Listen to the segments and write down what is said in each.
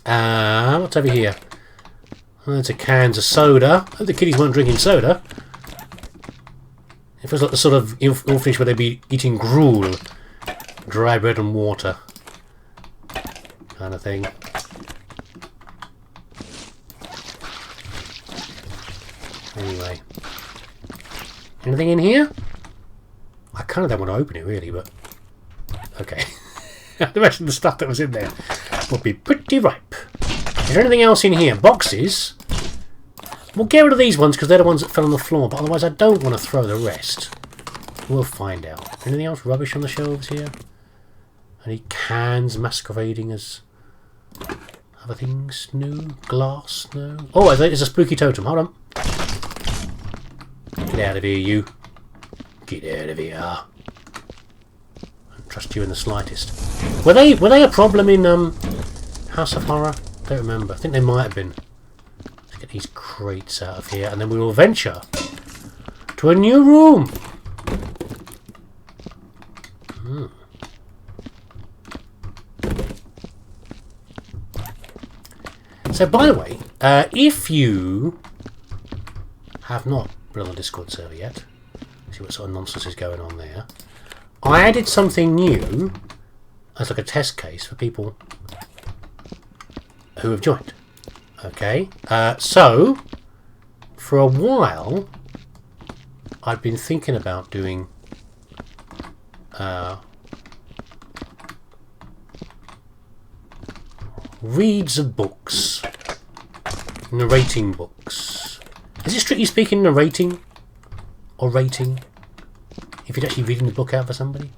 What's over here? Oh, there's a cans of soda. I hope the kiddies weren't drinking soda. It feels like the sort of orphanage where they'd be eating gruel, dry bread and water, kind of thing. Anyway, anything in here? I kind of don't want to open it really, but okay. I imagine the stuff that was in there would be pretty ripe. Is there anything else in here? Boxes? We'll get rid of these ones because they're the ones that fell on the floor, but otherwise I don't want to throw the rest. We'll find out. Anything else rubbish on the shelves here? Any cans masquerading as other things? No? Glass? No? Oh, there's a spooky totem. Hold on. Get out of here, you. Get out of here. I don't trust you in the slightest. Were they a problem in House of Horror? I don't remember. I think they might have been. Let's get these crates out of here, and then we will venture to a new room. So, by the way, if you have not been on the Discord server yet, see what sort of nonsense is going on there. I added something new as like a test case for people who have joined. Okay, so for a while I've been thinking about doing reads of books, narrating books. Is it strictly speaking narrating or rating? If you're actually reading the book out for somebody?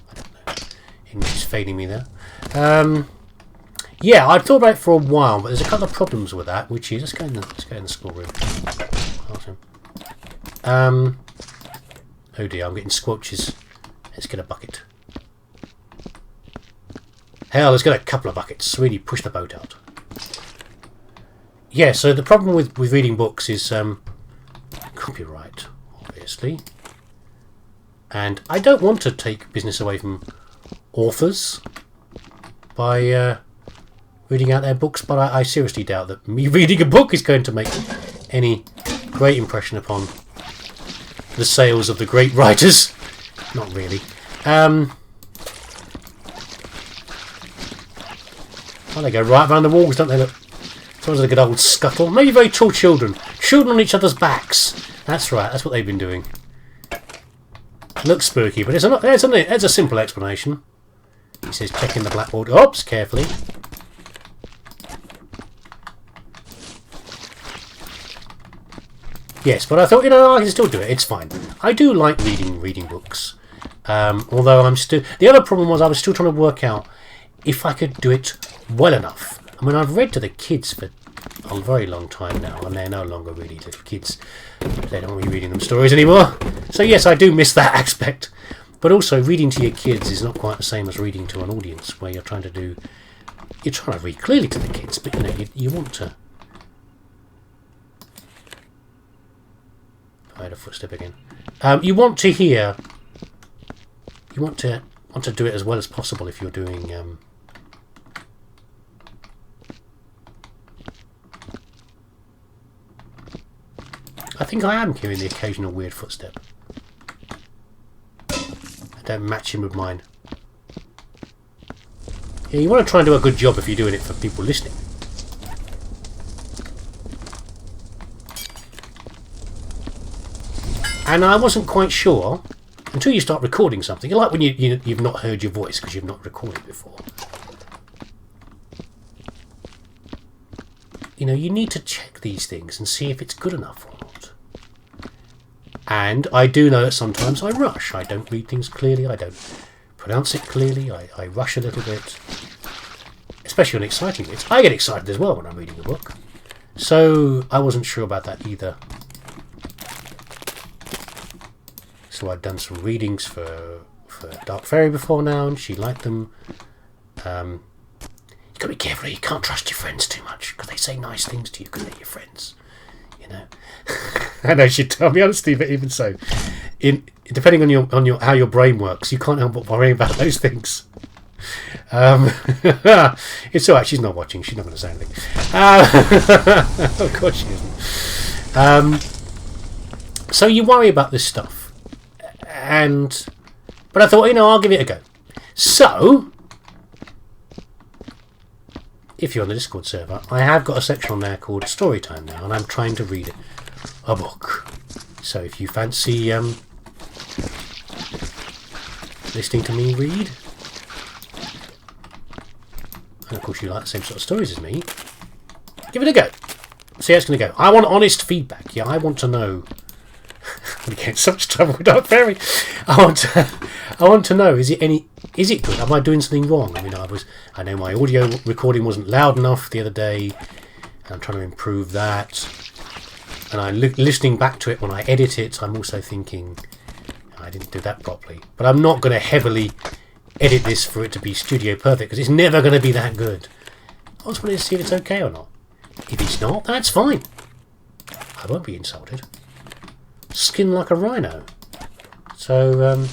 I don't know. English is failing me there. Yeah, I've thought about it for a while, but there's a couple of problems with that, which is let's go in the schoolroom. Oh dear, I'm getting squelches. Let's get a bucket. Hell, let's get a couple of buckets. Really push the boat out. Yeah, so the problem with reading books is copyright, obviously. And I don't want to take business away from authors by reading out their books, but I seriously doubt that me reading a book is going to make any great impression upon the sales of the great writers. Not really. Oh, they go right around the walls, don't they? Look. Sounds like a good old scuttle. Maybe very tall children. Children on each other's backs. That's right, that's what they've been doing. Looks spooky, but there's a simple explanation. He says checking the blackboard. Oops, carefully. Yes, but I thought, I can still do it. It's fine. I do like reading books. Although I'm still... The other problem was I was still trying to work out if I could do it well enough. I mean, I've read to the kids for a very long time now, and they're no longer really little kids. They don't want me reading them stories anymore. So yes, I do miss that aspect. But also, reading to your kids is not quite the same as reading to an audience, where you're trying to read clearly to the kids, but you want to... I had a footstep again. You want to hear... You want to do it as well as possible if you're doing... I think I am hearing the occasional weird footstep. I don't match him with mine. Yeah, you want to try and do a good job if you're doing it for people listening. And I wasn't quite sure until you start recording something. Like when you've not heard your voice because you've not recorded before. You need to check these things and see if it's good enough or not. And I do know that sometimes I rush. I don't read things clearly. I don't pronounce it clearly. I rush a little bit. Especially on exciting bits. I get excited as well when I'm reading a book. So I wasn't sure about that either. So I'd done some readings for Dark Fairy before now, and she liked them. You've got to be careful. You can't trust your friends too much because they say nice things to you because they're your friends. I know she'd tell me honestly, but even so, depending on your how your brain works, you can't help but worry about those things. It's alright, she's not watching. She's not going to say anything. Of course she isn't. So you worry about this stuff. But I thought, I'll give it a go. So, if you're on the Discord server, I have got a section on there called Storytime now, and I'm trying to read a book. So if you fancy listening to me read, and of course you like the same sort of stories as me, give it a go. See how it's going to go. I want honest feedback. Yeah, I want to know. I'm getting so much trouble with Dark Fairy. I want to know. Is it good? Am I doing something wrong? I mean, I know my audio recording wasn't loud enough the other day, and I'm trying to improve that. And I'm listening back to it when I edit it. I'm also thinking I didn't do that properly. But I'm not going to heavily edit this for it to be studio perfect, because it's never going to be that good. I just wanted to see if it's okay or not. If it's not, that's fine. I won't be insulted. Skin like a rhino. So,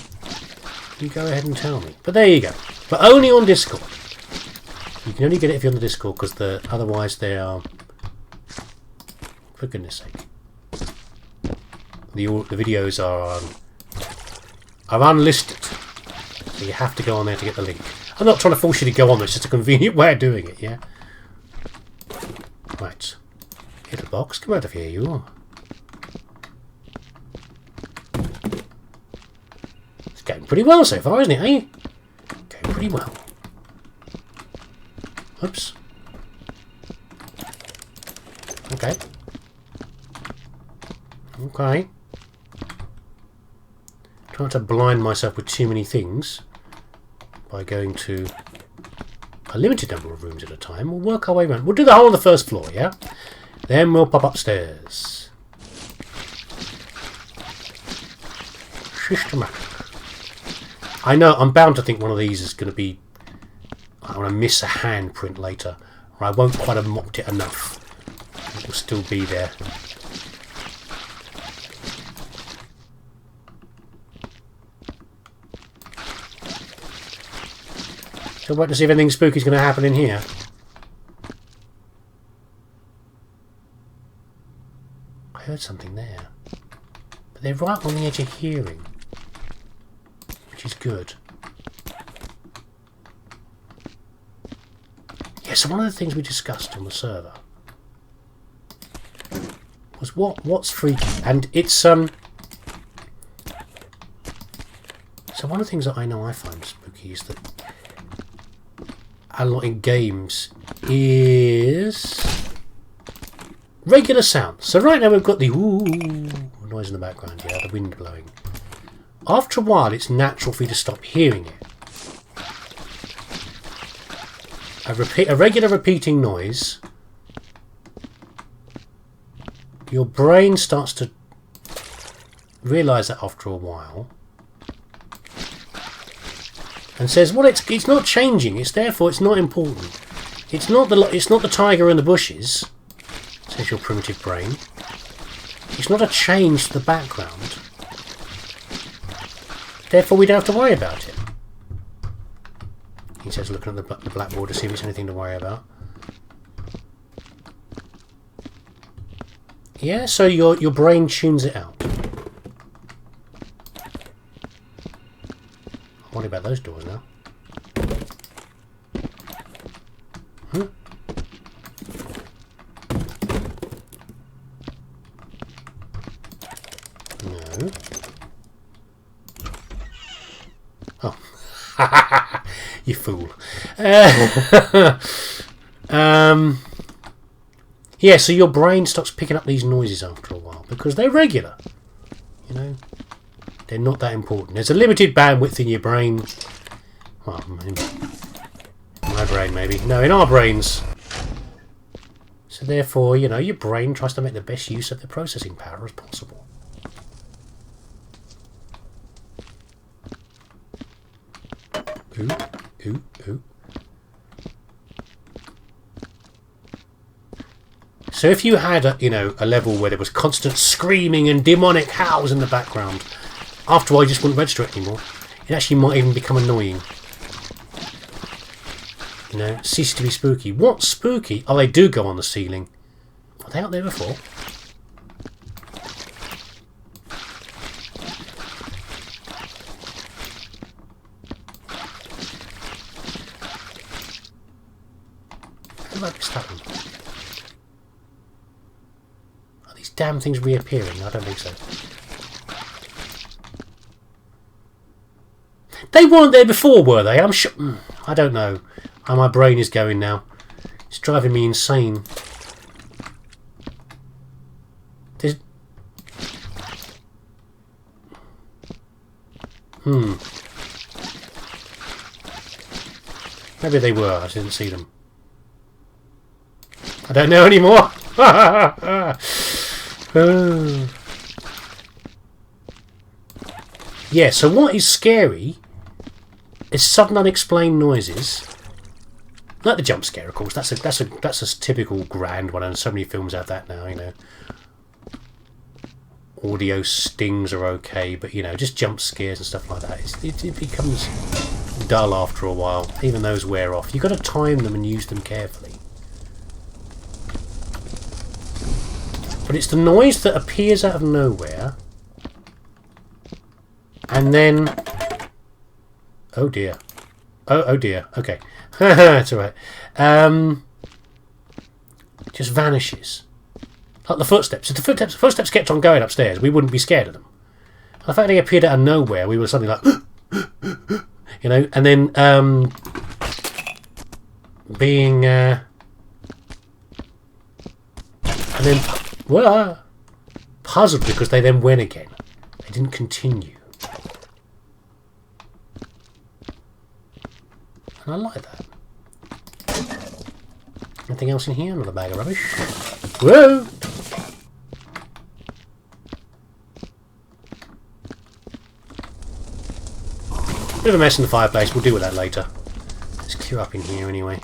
you go ahead and tell me. But there you go. But only on Discord. You can only get it if you're on the Discord, because otherwise they are... For goodness sake. The videos are unlisted. So you have to go on there to get the link. I'm not trying to force you to go on there. It's just a convenient way of doing it, yeah? Right. Little box, come out of here, you are. It's going pretty well so far, isn't it, eh? Going pretty well. Oops. Okay. Okay. Trying to blind myself with too many things by going to a limited number of rooms at a time. We'll work our way around. We'll do the whole of the first floor, yeah? Then we'll pop upstairs. Systematic. I know, I'm bound to think one of these is going to be... I'm going to miss a handprint later, or I won't quite have mopped it enough. It will still be there. So wait to see if anything spooky is going to happen in here. I heard something there. But they're right on the edge of hearing. Which is good. Yeah, so one of the things we discussed on the server was what's freaky. And it's So one of the things that I know I find spooky is that a lot in games is regular sound. So right now we've got the ooh noise in the background, yeah, the wind blowing. After a while it's natural for you to stop hearing it. A regular repeating noise, your brain starts to realise that after a while, and says, well, it's not changing. It's therefore it's not important. It's not the tiger in the bushes, says your primitive brain. It's not a change to the background. Therefore, we don't have to worry about it. He says, looking at the blackboard to see if it's anything to worry about. Yeah, so your brain tunes it out. I worry about those doors now. Huh? No. Oh. You fool. Yeah, so your brain stops picking up these noises after a while because they're regular. You know? They're not that important. There's a limited bandwidth in your brain. Well, in my brain maybe. No, in our brains. So therefore, you know, your brain tries to make the best use of the processing power as possible. Ooh, ooh, ooh. So if you had a level where there was constant screaming and demonic howls in the background, after a while you just wouldn't register it anymore. It actually might even become annoying. You know, cease to be spooky. What's spooky? Oh, they do go on the ceiling. Were they out there before? How did I miss that one? Are these damn things reappearing? I don't think so. They weren't there before, were they? I'm sure. I don't know. How my brain is going now. It's driving me insane. There's... Maybe they were. I didn't see them. I don't know anymore. Yeah. So what is scary is sudden unexplained noises. Like the jump scare, of course. That's a typical grand one, and so many films have that now. You know, audio stings are okay, but you know, just jump scares and stuff like that. It becomes dull after a while. Even those wear off. You've got to time them and use them carefully. But it's the noise that appears out of nowhere, and then, oh dear, oh dear. Okay. That's alright. Just vanishes. Like the footsteps. If the footsteps kept on going upstairs, we wouldn't be scared of them. The fact they appeared out of nowhere, we were suddenly like, you know, and then being and then puzzled because they then went again. They didn't continue. And I like that. Anything else in here? Another bag of rubbish. Whoa! Bit of a mess in the fireplace. We'll deal with that later. Let's clear up in here anyway.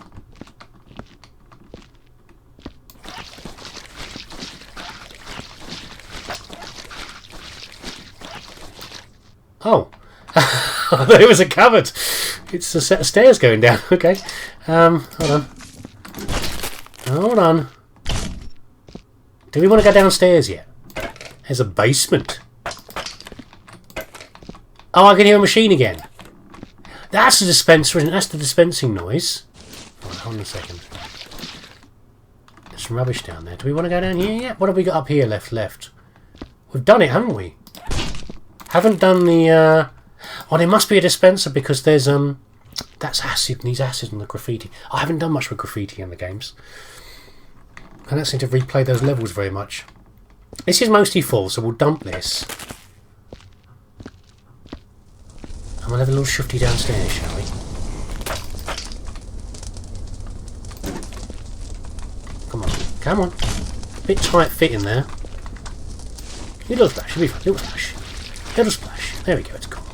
Oh! There was a cupboard! It's a set of stairs going down. Okay. Hold on. Hold on. Do we want to go downstairs yet? There's a basement. Oh, I can hear a machine again. That's the dispenser, isn't it? That's the dispensing noise. Right, hold on a second. There's some rubbish down there. Do we want to go down here yet? What have we got up here left? We've done it, haven't we? Haven't done the... Oh, there must be a dispenser because there's... That's acid. Needs acid on the graffiti. I haven't done much with graffiti in the games. I don't seem to replay those levels very much. This is mostly full, so we'll dump this. And we'll have a little shifty downstairs, shall we? Come on. Come on. Bit tight fit in there. Little splash. It'll be fun. Little splash. Little splash. There we go. It's gone.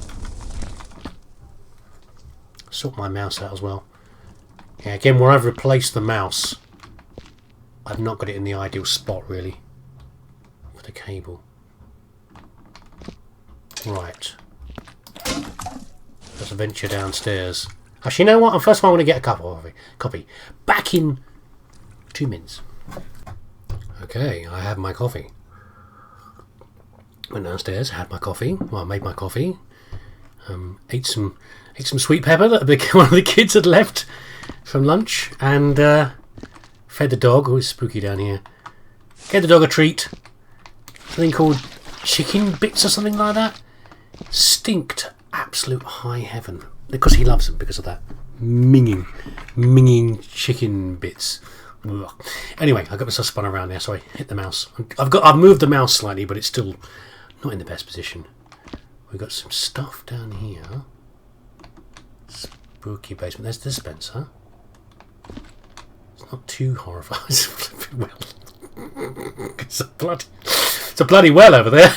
Sort my mouse out as well. Yeah, again, where I've replaced the mouse, I've not got it in the ideal spot, really, for the cable. Right. Let's venture downstairs. Actually, you know what? First of all, I'm going to get a copy. Back in 2 minutes. Okay, I have my coffee. Went downstairs, had my coffee. Well, I made my coffee. Ate some sweet pepper that one of the kids had left from lunch, and fed the dog. Oh, it's spooky down here. Gave the dog a treat. Something called chicken bits or something like that. Stinked absolute high heaven because he loves them because of that minging chicken bits. Ugh. Anyway, I got myself spun around there. Sorry, hit the mouse. I've moved the mouse slightly, but it's still not in the best position. We've got some stuff down here. Spooky basement. There's the dispenser. It's not too horrifying. Well, it's a bloody well over there.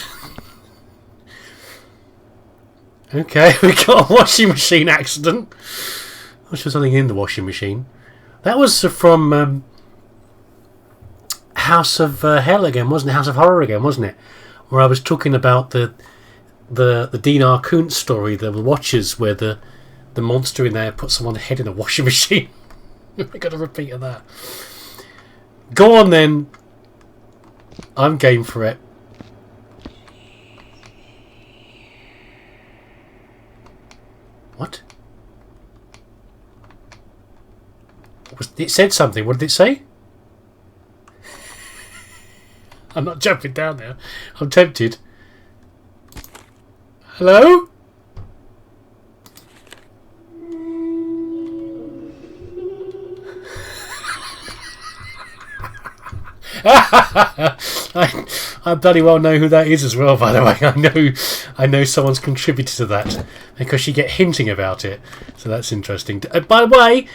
Okay, we got a washing machine accident. I'm sure something in the washing machine. That was from House of Hell again, wasn't it? House of Horror again, wasn't it? Where I was talking about the Dinar Kuntz story, the Watchers, where the monster in there put someone's head in a washing machine. We got a repeat of that. Go on then. I'm game for it. What? It said something. What did it say? I'm not jumping down there. I'm tempted. Hello? I bloody well know who that is as well, by the way. I know someone's contributed to that because she get hinting about it. So that's interesting. By the way,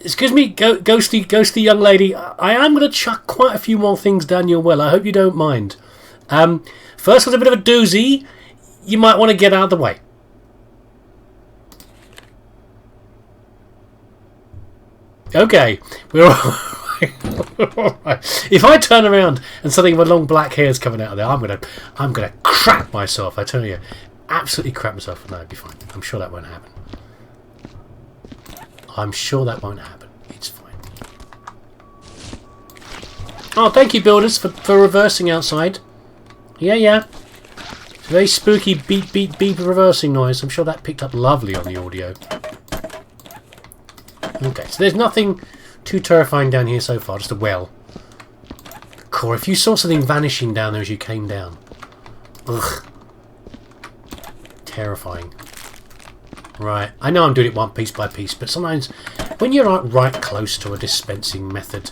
excuse me, ghosty young lady, I am going to chuck quite a few more things down your well. I hope you don't mind. First was a bit of a doozy. You might want to get out of the way. Okay, we're all right. If I turn around and something with long black hair's coming out of there, I'm gonna crap myself. I tell you, absolutely crap myself. No, it'll be fine. I'm sure that won't happen. I'm sure that won't happen. It's fine. Oh, thank you, builders, for reversing outside. Yeah. It's a very spooky beep reversing noise. I'm sure that picked up lovely on the audio. Okay, so there's nothing too terrifying down here so far, just a well. Core, if you saw something vanishing down there as you came down. Ugh. Terrifying. Right, I know I'm doing it one piece by piece, but sometimes when you're right close to a dispensing method,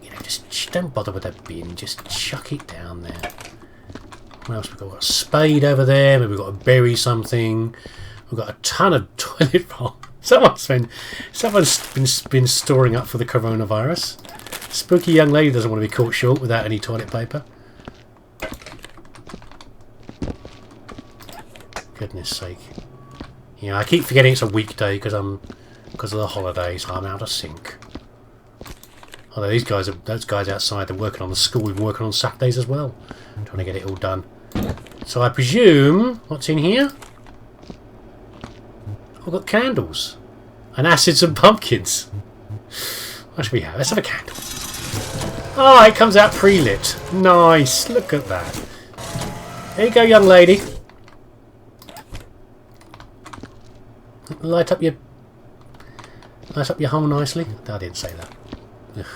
you know, just don't bother with that bin, just chuck it down there. What else we've got? We've got a spade over there, maybe we've got to bury something. We've got a ton of toilet roll. Someone's been storing up for the coronavirus. Spooky young lady doesn't want to be caught short without any toilet paper. Goodness sake. Yeah, I keep forgetting it's a weekday because of the holidays. I'm out of sync. Although those guys outside, they're working on the school. We've been working on Saturdays as well. I'm trying to get it all done. So I presume, what's in here? I've got candles. And acids and pumpkins. What should we have? Let's have a candle. Oh, it comes out pre-lit. Nice. Look at that. There you go, young lady. Light up your home nicely. I didn't say that. Ugh.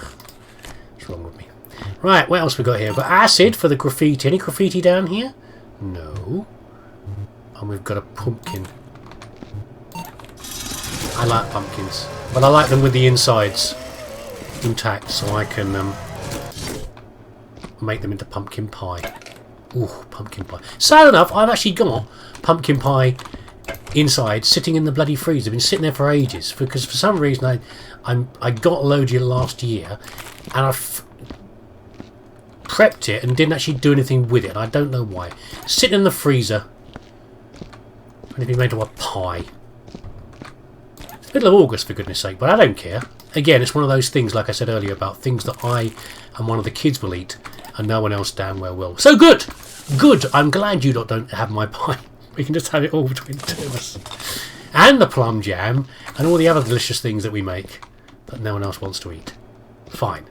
What's wrong with me? Right, what else we got here? We've got acid for the graffiti. Any graffiti down here? No. And we've got a pumpkin. I like pumpkins, but I like them with the insides intact, so I can make them into pumpkin pie. Ooh, pumpkin pie. Sad enough, I've actually got pumpkin pie inside sitting in the bloody freezer. I've been sitting there for ages because for some reason I got loads of it last year, and I've prepped it and didn't actually do anything with it, and I don't know why. Sitting in the freezer, and it'd be made into a pie. Middle of August, for goodness sake, but I don't care. Again, it's one of those things, like I said earlier, about things that I and one of the kids will eat and no one else damn well will. So good! Good! I'm glad you lot don't have my pie. We can just have it all between the two of us. And the plum jam and all the other delicious things that we make that no one else wants to eat. Fine.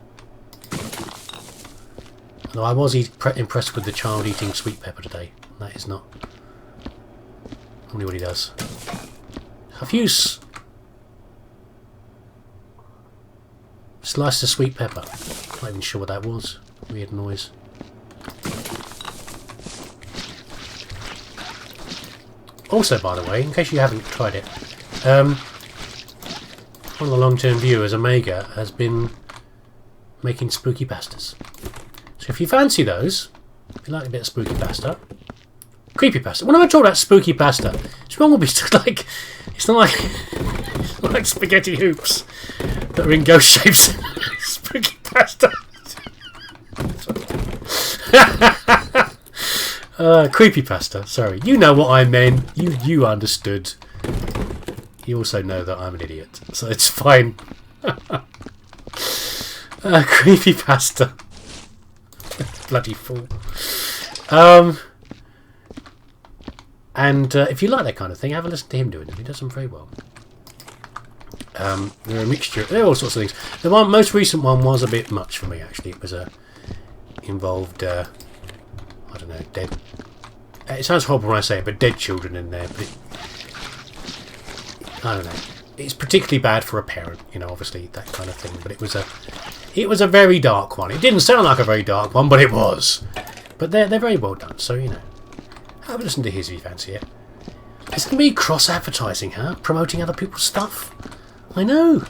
Although I was impressed with the child eating sweet pepper today. That is not only what he does. A few sliced of sweet pepper. Not even sure what that was. Weird noise. Also, by the way, in case you haven't tried it, one of the long-term viewers, Omega, has been making spooky pastas. So if you fancy those, if you like a bit of spooky pasta, creepy pasta. When I'm talking about spooky pasta, it's wrong with me. It's not like spaghetti hoops that are in ghost shapes. Spooky pasta. Creepy pasta. Sorry, you know what I meant. You understood. You also know that I'm an idiot, so it's fine. Creepy pasta. Bloody fool. And if you like that kind of thing, have a listen to him doing it. He does them very well. They're a mixture. They're all sorts of things. The most recent one was a bit much for me, actually. It was involved, I don't know, dead. It sounds horrible when I say it, but dead children in there. But I don't know. It's particularly bad for a parent, you know, obviously that kind of thing. But it was a very dark one. It didn't sound like a very dark one, but it was. But they're very well done. So you know, have a listen to his if you fancy it. It's going to be cross-advertising, huh? Promoting other people's stuff. I know.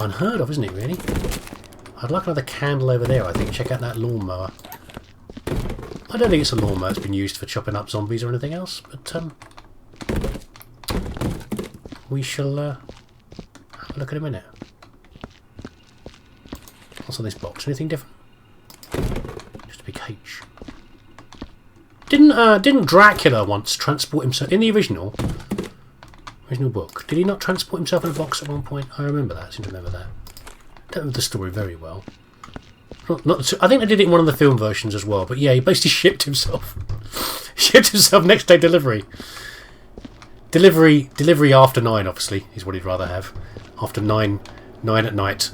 Unheard of, isn't it, really? I'd like another candle over there, I think. Check out that lawnmower. I don't think it's a lawnmower that's been used for chopping up zombies or anything else, but we shall have a look in a minute. What's on this box? Anything different? Just a big H. Didn't Dracula once transport himself in the original book? Did he not transport himself in a box at one point? I remember that. I seem to remember that. I don't know the story very well. I think they did it in one of the film versions as well. But yeah, he basically shipped himself. Shipped himself next day delivery. Delivery after 9, obviously, is what he'd rather have. After 9 at night.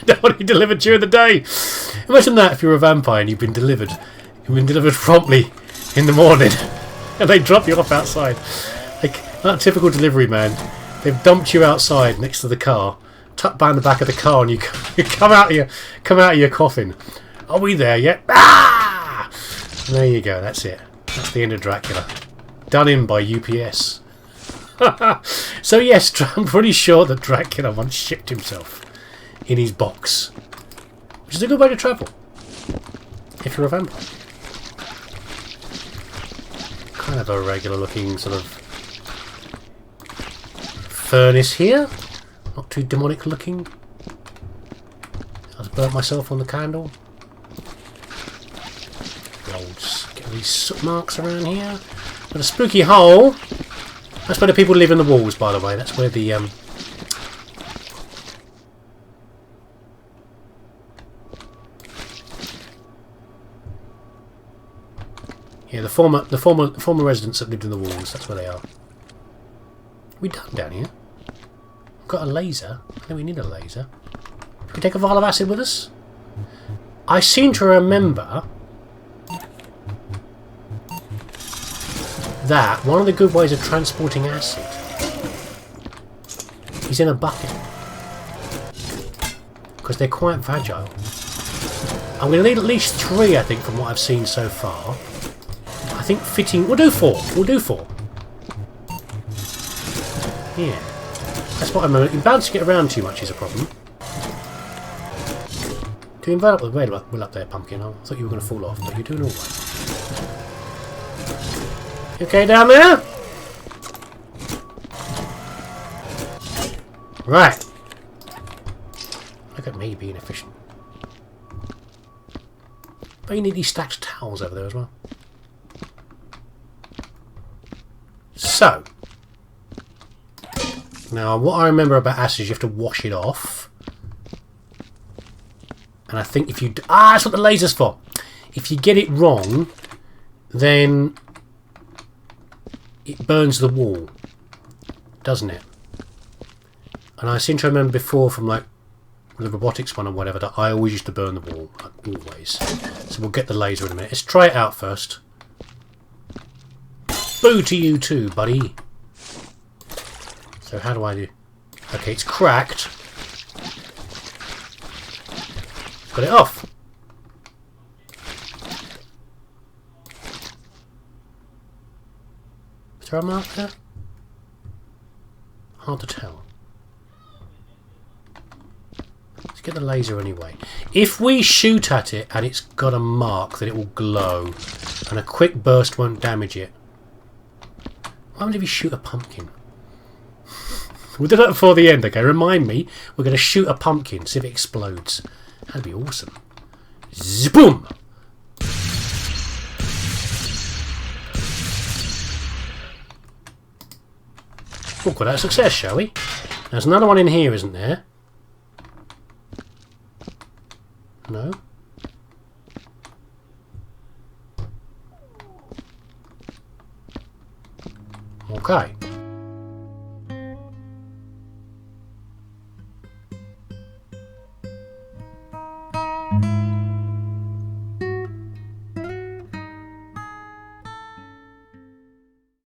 Don't want to be delivered during the day. Imagine that if you're a vampire and you've been delivered promptly in the morning, and they drop you off outside. Like that typical delivery man. They've dumped you outside next to the car, tucked behind the back of the car, and you come out of your coffin. Are we there yet? Ah! And there you go. That's it. That's the end of Dracula. Done in by UPS. So yes, I'm pretty sure that Dracula once shipped himself in his box, which is a good way to travel if you're a vampire. Kind of a regular looking sort of furnace here. Not too demonic looking. I've burnt myself on the candle. Get all these soot marks around here. Got a spooky hole. That's where the people live in the walls, by the way. That's where the yeah, the former residents that lived in the walls. That's where they are. We done down here? We've got a laser. I think we need a laser. Can we take a vial of acid with us? I seem to remember that one of the good ways of transporting acid is in a bucket, because they're quite fragile. I'm going to need at least 3, I think, from what I've seen so far. I think fitting... We'll do 4. We'll do 4. Yeah. That's what I'm... Bouncing it around too much is a problem. Do you invite up the... Wait, we're up there, pumpkin. I thought you were going to fall off, but you're doing alright. You okay down there? Right. Look at me being efficient. But you need these stacked towels over there as well. So, now what I remember about acid is you have to wash it off. And I think if you... that's what the laser's for. If you get it wrong, then it burns the wall, doesn't it? And I seem to remember before from like the robotics one or whatever that I always used to burn the wall, like, always. So we'll get the laser in a minute. Let's try it out first. Boo to you too, buddy. So how do I do? Okay, it's cracked. Got it off. Is there a mark there? Hard to tell. Let's get the laser anyway. If we shoot at it and it's got a mark, then it will glow. And a quick burst won't damage it. Why would you shoot a pumpkin? We'll do that before the end, okay? Remind me, we're going to shoot a pumpkin, see if it explodes. That'd be awesome. Zboom! We'll call that a success, shall we? There's another one in here, isn't there? No? Okay.